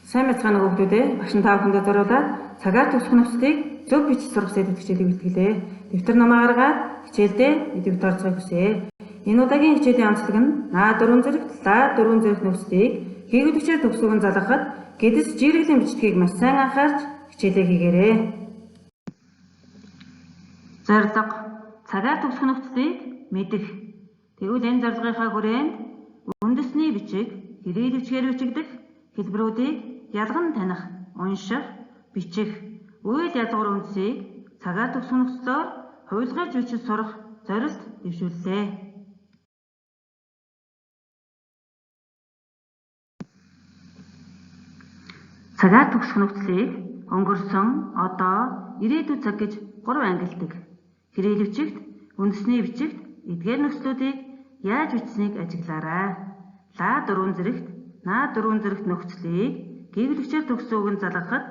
Сайн мэцгаана хүүхдүүд ээ. Багш та бүхэндээ зориулаад цагаар төгсөх нөхцөлийг зөв бичиж сурах сэдэв хичээлийг бэлтгэлээ. Дэвтэр намаа гаргаад хичээлдээ идэвхтэй орцгоё хүсье. Энэ удаагийн хичээлийн онцлог нь наа дөрвөн зэрэгт лаа дөрвөн зэрэгт нөхцөлийг хийгүүлэгчээр төгсгөн залгахад гэдэс жиргэлийн бичдгийг маш сайн анхаарч хичээлээ хийгээрэй. Зорилго: цагаар төгсөх нөхцөлийг мэдэх. Тэгвэл энэ зорилгынхаа хүрээнд үндэсний бичиг, хэрэглэгчээр бичигдэх хэлбэрүүдийг ялган таних, унших, бичих, үйл язгуур үндсийг цагаар төгсөх нөхцлөөр хувилгаж бичиж сурах зорилт дэвшүүллээ. Цагаар төгсөх нөхцөлийг өнгөрсөн, одоо, ирээдүйд цаг гэж 3 ангилдаг. Хэрэглэгчигт, үндэсний бичигт эдгээр нөхцлүүдийг яаж бичсэнийг ажиглаарай. Лаа дөрвөн зэрэгт, наа дөрвөн зэрэгт нөхцөлийг гээгүүлэгчээр төгссөн үгэнд залгахад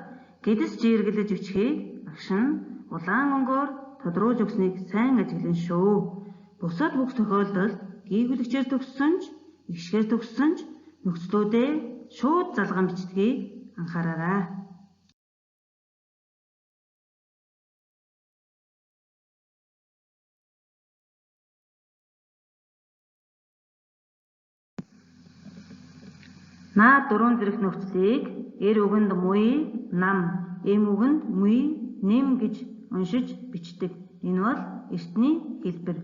гэдэс жиргэлж бичхийг багш нь улаан öngөөр тодруулж өгснийг сайн ажиглана шүү. Бусад бүх тохиолдолд гээгүүлэгчээр төгссөн ч, эгшгээр төгссөн ч нөхцлүүдээ шууд залган бичдгийг анхаараарай. Наа дөрвөн зэрэгт нөхцөлийг эр үгэнд муй, нам, эм үгэнд муй, нэм гэж уншиж бичдэг. Энэ бол эртний хэлбэр.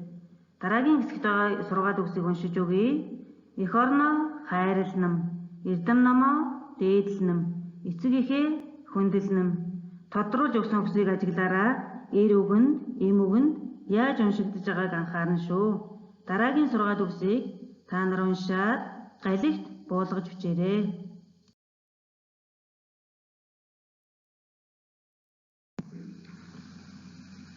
Дараагийн хэсэгт байгаа сургаал үгсийг уншиж өгье. Эх орноо хайрал нам, эрдэм намаа дээдл нам, эцэг эхээ хүндэл нам. Тодруулж өгсөн үгсийг ажиглаарай. Эр үгэнд, эм үгэнд яаж уншигдаж байгааг анхаарна шүү. Дараагийн сургаал үгсийг та нар уншаад галигт буулгаж бичээрэй.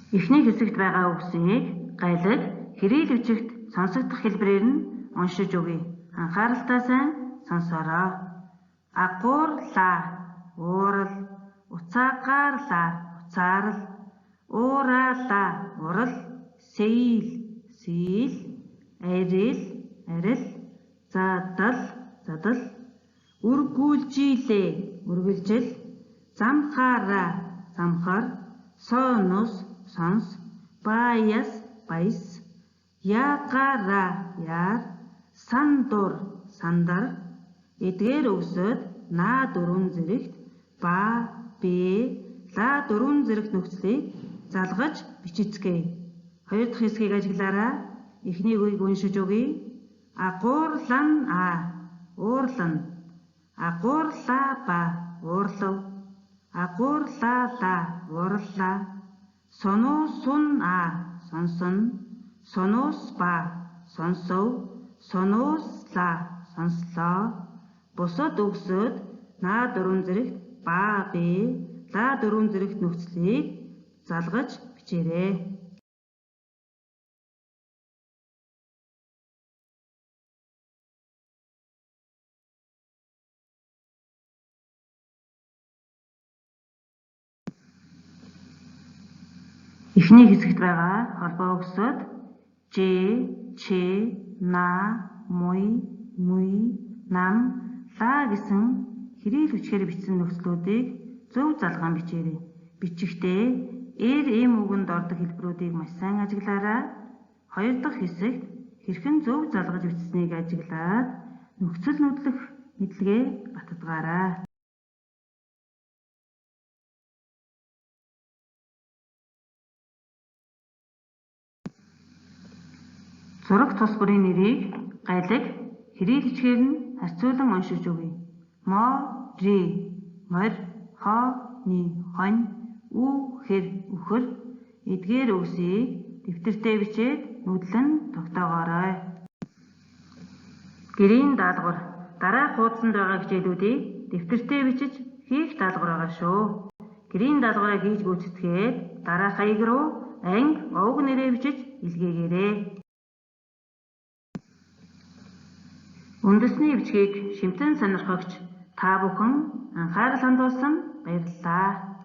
Эхний хэсэгт байгаа үгсийг галиг хэрэглэгчигт сонсогдох хэлбэрээр нь уншиж өгье. Анхааралтай сайн сонсоорой. Агуурлаа, уурал, уцааггаарлаа, уцаарал, уураалаа, урал, сэйл, сийл, арил, арил, задал, задал, үргүүлжилээ, үргэлжил, замхаараа, замхар, соонос, сонс, баяс, баяс, яагаараа, яар, сандуур, сандар. Эдгээр үгсүүд наа дөрвөн зэрэгт ба, бэ, лаа дөрвөн зэрэгт нөхцөлийг залгаж бичицгээе. Хоёр дахь хэсгийг ажиглаарай. Эхний үгийг уншиж өгье. Агуурлан аа, уурлан. Агуурлаа ба, уурлав. Агуурлаалаа, уурлаа. Сонуусын аа, сонсон. Сонуус ба, сонсов. Сонууслаа, сонслоо. Бусад үгсүүд наа дөрвөн зэрэгт ба, бэ, лаа дөрвөн зэрэгт нөхцөлийг залгаж бичээрэй. Эхний хэсэгт байгаа холбоо үгсүүд ж, ч, наа, муй, мүй, нам, лаа гэсэн хэрэглэгчээр бичсэн нөхцлүүдийг зөв залгаан бичээрэй. Бичихдээ эр, эм үгэнд ордог хэлбэрүүдийг маш сайн ажиглаарай. Хоёр дахь хэсэгт хэрхэн зөв залгаж бичсэнийг ажиглаад нөхцөл нүдлэх мэдлэгээ баттгаарай. Зураг тус бүрийн нэрийг галиг хэрэглэгчээр нь харьцуулан уншиж өгье. Мо, ри, морь, хо, ни, хонь, үү, хэр, үхэр. Эдгээр үгсийг дэвтэртээ бичээд нүдлэн тогтоогоорой. Гэрийн даалгавар. Дараах хуудсанд байгаа хичээлүүдийг дэвтэртээ бичиж хийх даалгавар байгаа шүү. Гэрийн даалгавраа хийж гүйцэтгээд дараах аяг руу анги, овог нэрээ бичиж илгээгээрэй. Үндэсний бичгийг шимтэн сонирхогч та бүхэн анхаарал хандуулсан баярлалаа.